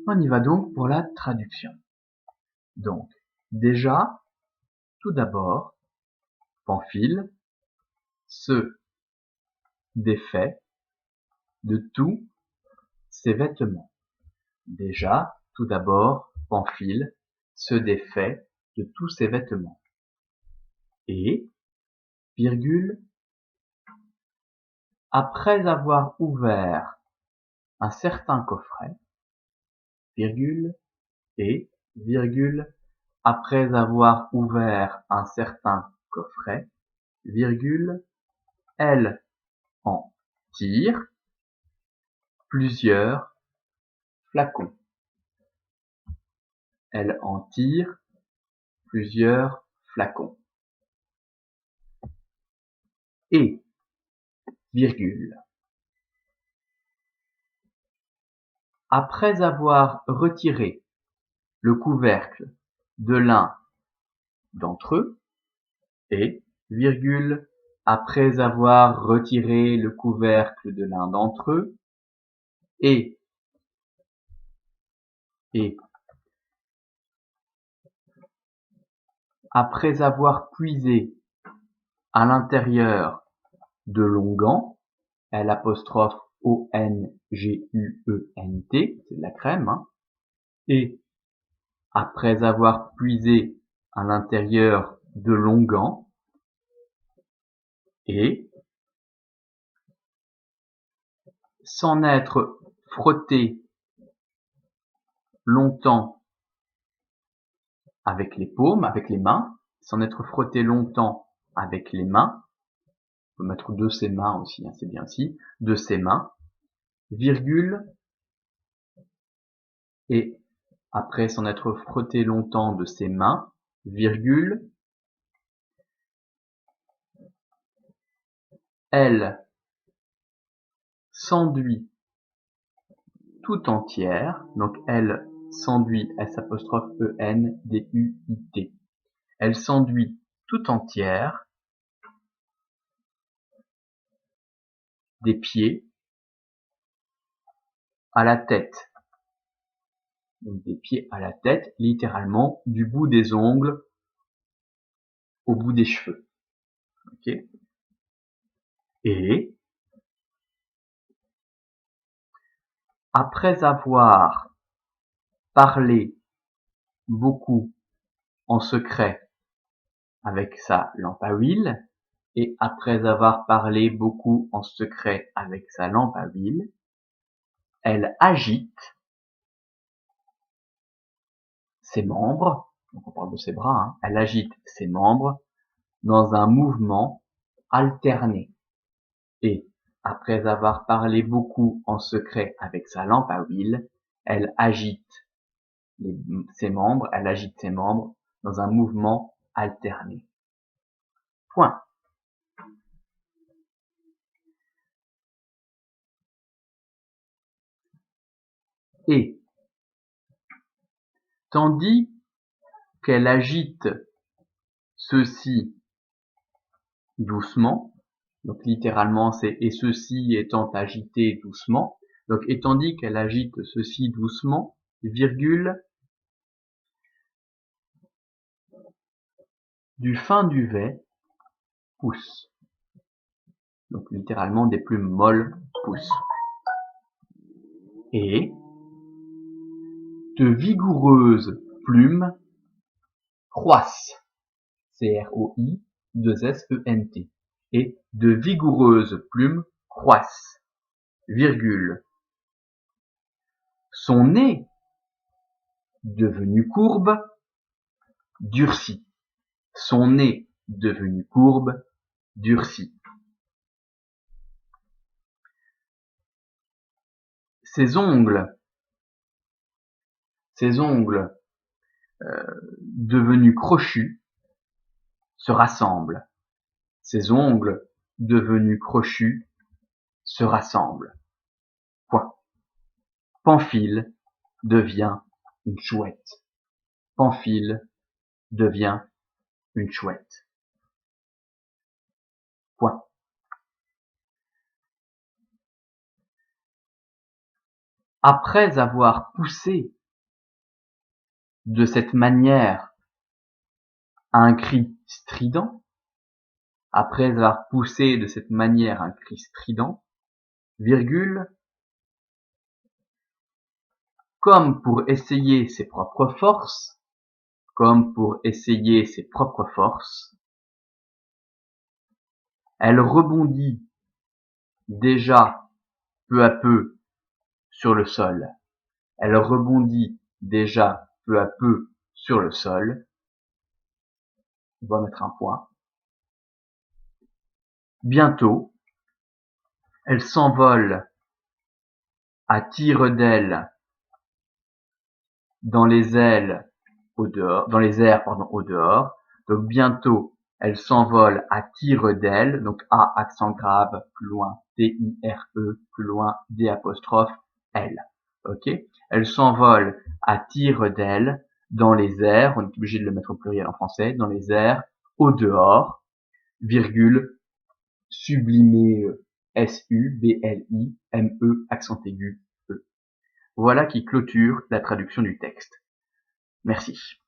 On y va donc pour la traduction. Donc, déjà, tout d'abord, Pamphile se défait de tous ses vêtements. Déjà, tout d'abord, Pamphile se défait de tous ses vêtements. Et, virgule, après avoir ouvert un certain coffret, virgule, et, virgule, après avoir ouvert un certain coffret, virgule, elle en tire plusieurs flacons. Elle en tire plusieurs flacons. Et, virgule, après avoir retiré le couvercle de l'un d'entre eux, et, virgule, après avoir retiré le couvercle de l'un d'entre eux, et, après avoir puisé à l'intérieur de l'onguent, l'apostrophe O-N-G-U-E-N-T, c'est de la crème, hein, et après avoir puisé à l'intérieur de l'onguent, et s'en être frotté longtemps avec les paumes, avec les mains, s'en être frotté longtemps avec les mains, on peut mettre de ses mains aussi, hein, c'est bien aussi, de ses mains, virgule, et après s'en être frotté longtemps de ses mains, virgule, elle s'enduit tout entière, donc elle s'enduit, S''E-N-D-U-I-T, elle s'enduit tout entière des pieds à la tête. Donc des pieds à la tête, littéralement du bout des ongles au bout des cheveux. Ok. Et après avoir parlé beaucoup en secret avec sa lampe à huile, et après avoir parlé beaucoup en secret avec sa lampe à huile, elle agite ses membres, donc on parle de ses bras, hein, elle agite ses membres dans un mouvement alterné. Et après avoir parlé beaucoup en secret avec sa lampe à huile, elle agite ses membres dans un mouvement alterné. Point. Et tandis qu'elle agite ceci doucement, donc littéralement c'est et ceci étant agité doucement, donc et tandis qu'elle agite ceci doucement, virgule, du fin duvet pousse. Donc littéralement des plumes molles poussent. Et de vigoureuses plumes croissent. C-R-O-I-2-S-E-N-T. Et de vigoureuses plumes croissent. Virgule. Son nez, devenu courbe, durcit. Son nez, devenu courbe, durcit. Ses ongles devenus crochus se rassemblent. Ses ongles devenus crochus se rassemblent. Point. Pamphile devient une chouette. Pamphile devient une chouette. Point. après avoir poussé de cette manière un cri strident, après avoir poussé de cette manière un cri strident, virgule, comme pour essayer ses propres forces, elle rebondit déjà peu à peu sur le sol. Elle rebondit déjà peu à peu sur le sol. On va mettre un point. Bientôt, elle s'envole à tire-d'aile dans les airs, au dehors. Donc bientôt, elle s'envole à tire-d'aile, donc A accent grave, plus loin, T-I-R-E, plus loin, D apostrophe, L. Ok? Elle s'envole à tire-d'aile dans les airs, on est obligé de le mettre au pluriel en français, dans les airs, au dehors, virgule, sublimé S-U-B-L-I-M-E, accent aigu, E. Voilà qui clôture la traduction du texte. Merci.